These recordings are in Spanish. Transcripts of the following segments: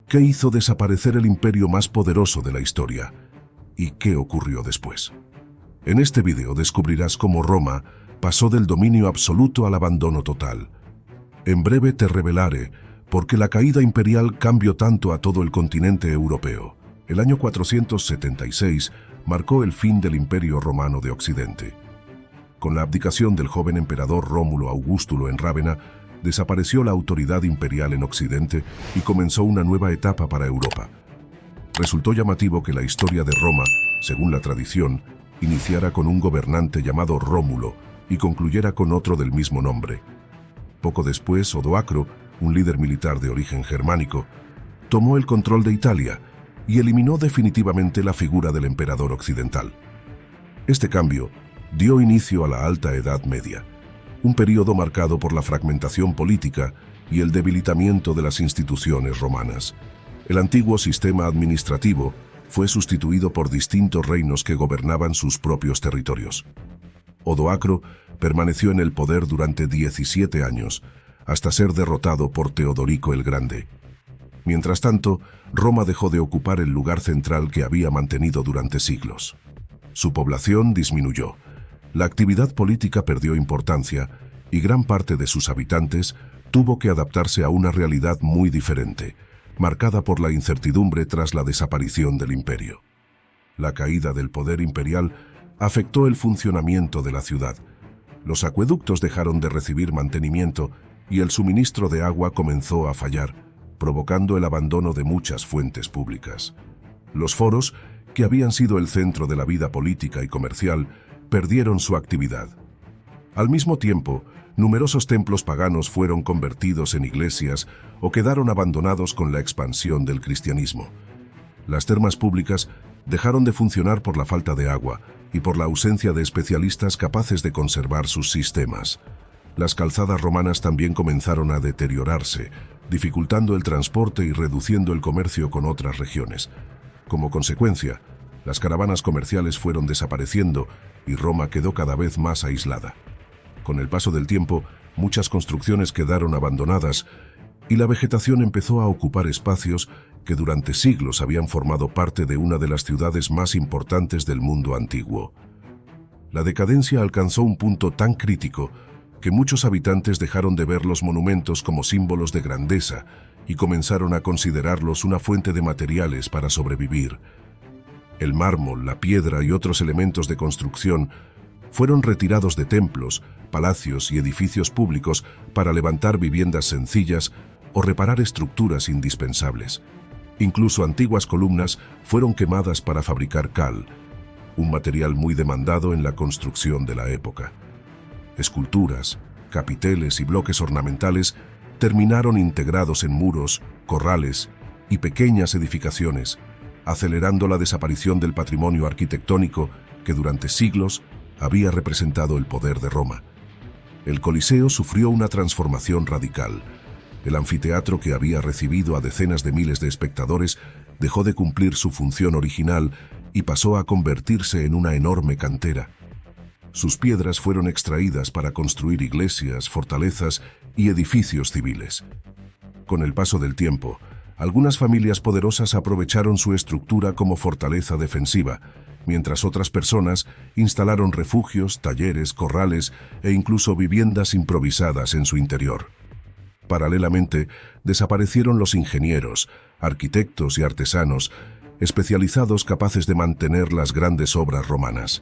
¿Qué hizo desaparecer el imperio más poderoso de la historia? ¿Y qué ocurrió después? En este video descubrirás cómo Roma pasó del dominio absoluto al abandono total. En breve te revelaré por qué la caída imperial cambió tanto a todo el continente europeo. El año 476 marcó el fin del Imperio Romano de Occidente. Con la abdicación del joven emperador Rómulo Augustulo en Rávena, desapareció la autoridad imperial en Occidente y comenzó una nueva etapa para Europa. Resultó llamativo que la historia de Roma, según la tradición, iniciara con un gobernante llamado Rómulo y concluyera con otro del mismo nombre. Poco después, Odoacro, un líder militar de origen germánico, tomó el control de Italia y eliminó definitivamente la figura del emperador occidental. Este cambio dio inicio a la Alta Edad Media, un período marcado por la fragmentación política y el debilitamiento de las instituciones romanas. El antiguo sistema administrativo fue sustituido por distintos reinos que gobernaban sus propios territorios. Odoacro permaneció en el poder durante 17 años, hasta ser derrotado por Teodorico el Grande. Mientras tanto, Roma dejó de ocupar el lugar central que había mantenido durante siglos. Su población disminuyó. La actividad política perdió importancia y gran parte de sus habitantes tuvo que adaptarse a una realidad muy diferente, marcada por la incertidumbre tras la desaparición del imperio. La caída del poder imperial afectó el funcionamiento de la ciudad. Los acueductos dejaron de recibir mantenimiento y el suministro de agua comenzó a fallar, provocando el abandono de muchas fuentes públicas. Los foros, que habían sido el centro de la vida política y comercial, perdieron su actividad. Al mismo tiempo, numerosos templos paganos fueron convertidos en iglesias o quedaron abandonados con la expansión del cristianismo. Las termas públicas dejaron de funcionar por la falta de agua y por la ausencia de especialistas capaces de conservar sus sistemas. Las calzadas romanas también comenzaron a deteriorarse, dificultando el transporte y reduciendo el comercio con otras regiones. Como consecuencia, las caravanas comerciales fueron desapareciendo y Roma quedó cada vez más aislada. Con el paso del tiempo, muchas construcciones quedaron abandonadas y la vegetación empezó a ocupar espacios que durante siglos habían formado parte de una de las ciudades más importantes del mundo antiguo. La decadencia alcanzó un punto tan crítico que muchos habitantes dejaron de ver los monumentos como símbolos de grandeza y comenzaron a considerarlos una fuente de materiales para sobrevivir. El mármol, la piedra y otros elementos de construcción fueron retirados de templos, palacios y edificios públicos para levantar viviendas sencillas o reparar estructuras indispensables. Incluso antiguas columnas fueron quemadas para fabricar cal, un material muy demandado en la construcción de la época. Esculturas, capiteles y bloques ornamentales terminaron integrados en muros, corrales y pequeñas edificaciones, acelerando la desaparición del patrimonio arquitectónico que durante siglos había representado el poder de Roma. El Coliseo sufrió una transformación radical. El anfiteatro, que había recibido a decenas de miles de espectadores, dejó de cumplir su función original y pasó a convertirse en una enorme cantera. Sus piedras fueron extraídas para construir iglesias, fortalezas y edificios civiles. Con el paso del tiempo, algunas familias poderosas aprovecharon su estructura como fortaleza defensiva, mientras otras personas instalaron refugios, talleres, corrales e incluso viviendas improvisadas en su interior. Paralelamente, desaparecieron los ingenieros, arquitectos y artesanos especializados capaces de mantener las grandes obras romanas.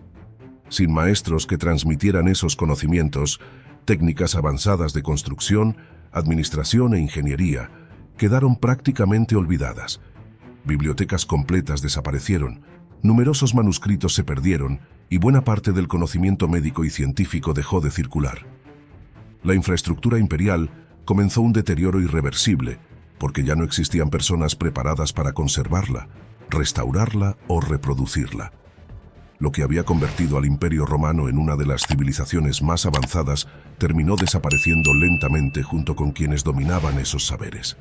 Sin maestros que transmitieran esos conocimientos, técnicas avanzadas de construcción, administración e ingeniería quedaron prácticamente olvidadas. Bibliotecas completas desaparecieron, numerosos manuscritos se perdieron y buena parte del conocimiento médico y científico dejó de circular. La infraestructura imperial comenzó un deterioro irreversible porque ya no existían personas preparadas para conservarla, restaurarla o reproducirla. Lo que había convertido al Imperio Romano en una de las civilizaciones más avanzadas terminó desapareciendo lentamente junto con quienes dominaban esos saberes.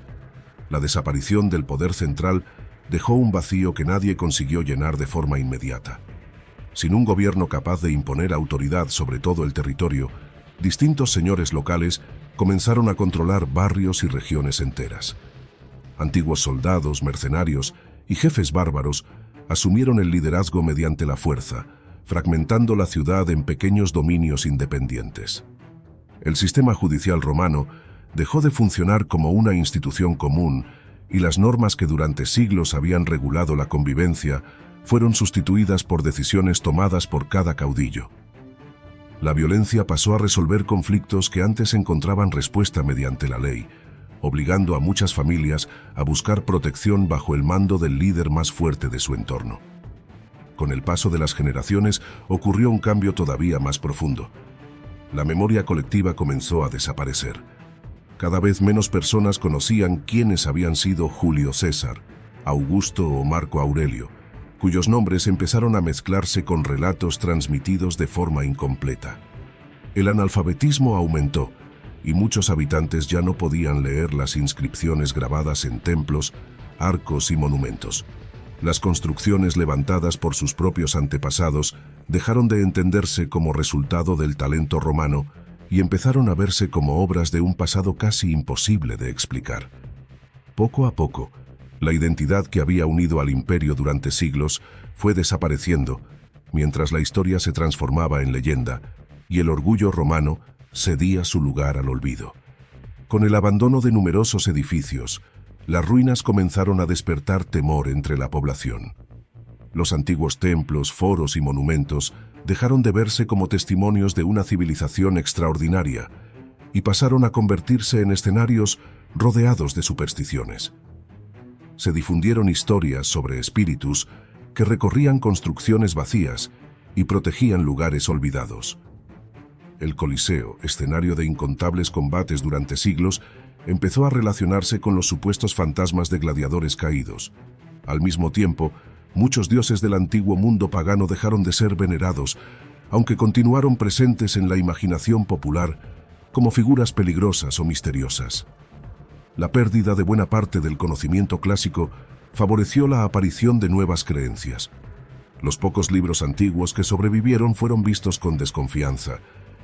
La desaparición del poder central dejó un vacío que nadie consiguió llenar de forma inmediata. Sin un gobierno capaz de imponer autoridad sobre todo el territorio, distintos señores locales comenzaron a controlar barrios y regiones enteras. Antiguos soldados, mercenarios y jefes bárbaros asumieron el liderazgo mediante la fuerza, fragmentando la ciudad en pequeños dominios independientes. El sistema judicial romano dejó de funcionar como una institución común y las normas que durante siglos habían regulado la convivencia fueron sustituidas por decisiones tomadas por cada caudillo. La violencia pasó a resolver conflictos que antes encontraban respuesta mediante la ley, obligando a muchas familias a buscar protección bajo el mando del líder más fuerte de su entorno. Con el paso de las generaciones ocurrió un cambio todavía más profundo. La memoria colectiva comenzó a desaparecer. Cada vez menos personas conocían quiénes habían sido Julio César, Augusto o Marco Aurelio, cuyos nombres empezaron a mezclarse con relatos transmitidos de forma incompleta. El analfabetismo aumentó y muchos habitantes ya no podían leer las inscripciones grabadas en templos, arcos y monumentos. Las construcciones levantadas por sus propios antepasados dejaron de entenderse como resultado del talento romano y empezaron a verse como obras de un pasado casi imposible de explicar. Poco a poco, la identidad que había unido al imperio durante siglos fue desapareciendo, mientras la historia se transformaba en leyenda y el orgullo romano cedía su lugar al olvido. Con el abandono de numerosos edificios, las ruinas comenzaron a despertar temor entre la población. Los antiguos templos, foros y monumentos dejaron de verse como testimonios de una civilización extraordinaria y pasaron a convertirse en escenarios rodeados de supersticiones. Se difundieron historias sobre espíritus que recorrían construcciones vacías y protegían lugares olvidados. El Coliseo, escenario de incontables combates durante siglos, empezó a relacionarse con los supuestos fantasmas de gladiadores caídos. Al mismo tiempo, muchos dioses del antiguo mundo pagano dejaron de ser venerados, aunque continuaron presentes en la imaginación popular como figuras peligrosas o misteriosas. La pérdida de buena parte del conocimiento clásico favoreció la aparición de nuevas creencias. Los pocos libros antiguos que sobrevivieron fueron vistos con desconfianza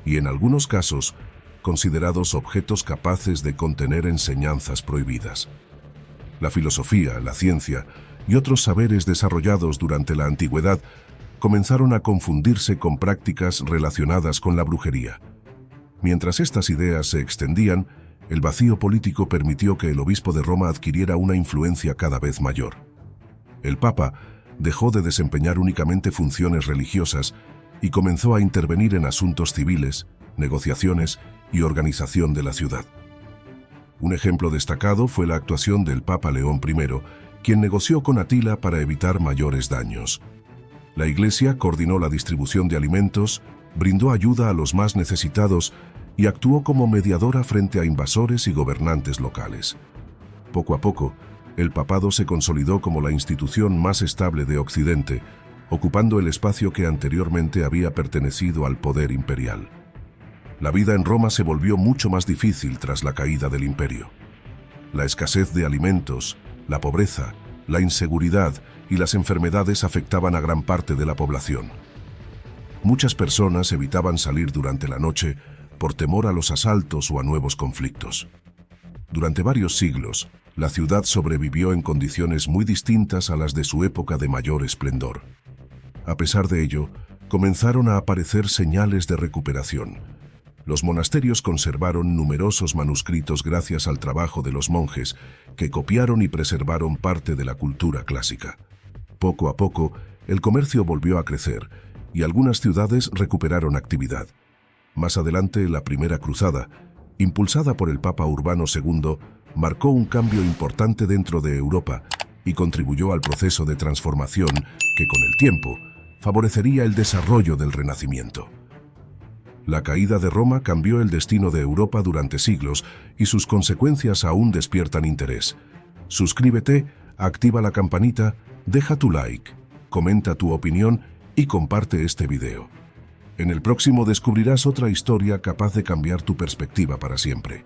y, en algunos casos, considerados objetos capaces de contener enseñanzas prohibidas. La filosofía, la ciencia y otros saberes desarrollados durante la antigüedad comenzaron a confundirse con prácticas relacionadas con la brujería. Mientras estas ideas se extendían, el vacío político permitió que el obispo de Roma adquiriera una influencia cada vez mayor. El Papa dejó de desempeñar únicamente funciones religiosas y comenzó a intervenir en asuntos civiles, negociaciones y organización de la ciudad. Un ejemplo destacado fue la actuación del Papa León I, quien negoció con Atila para evitar mayores daños. La Iglesia coordinó la distribución de alimentos, brindó ayuda a los más necesitados y actuó como mediadora frente a invasores y gobernantes locales. Poco a poco, el papado se consolidó como la institución más estable de Occidente, ocupando el espacio que anteriormente había pertenecido al poder imperial. La vida en Roma se volvió mucho más difícil tras la caída del imperio. La escasez de alimentos, la pobreza, la inseguridad y las enfermedades afectaban a gran parte de la población. Muchas personas evitaban salir durante la noche por temor a los asaltos o a nuevos conflictos. Durante varios siglos, la ciudad sobrevivió en condiciones muy distintas a las de su época de mayor esplendor. A pesar de ello, comenzaron a aparecer señales de recuperación. Los monasterios conservaron numerosos manuscritos gracias al trabajo de los monjes, que copiaron y preservaron parte de la cultura clásica. Poco a poco, el comercio volvió a crecer y algunas ciudades recuperaron actividad. Más adelante, la Primera Cruzada, impulsada por el Papa Urbano II, marcó un cambio importante dentro de Europa y contribuyó al proceso de transformación que, con el tiempo, favorecería el desarrollo del Renacimiento. La caída de Roma cambió el destino de Europa durante siglos y sus consecuencias aún despiertan interés. Suscríbete, activa la campanita, deja tu like, comenta tu opinión y comparte este video. En el próximo descubrirás otra historia capaz de cambiar tu perspectiva para siempre.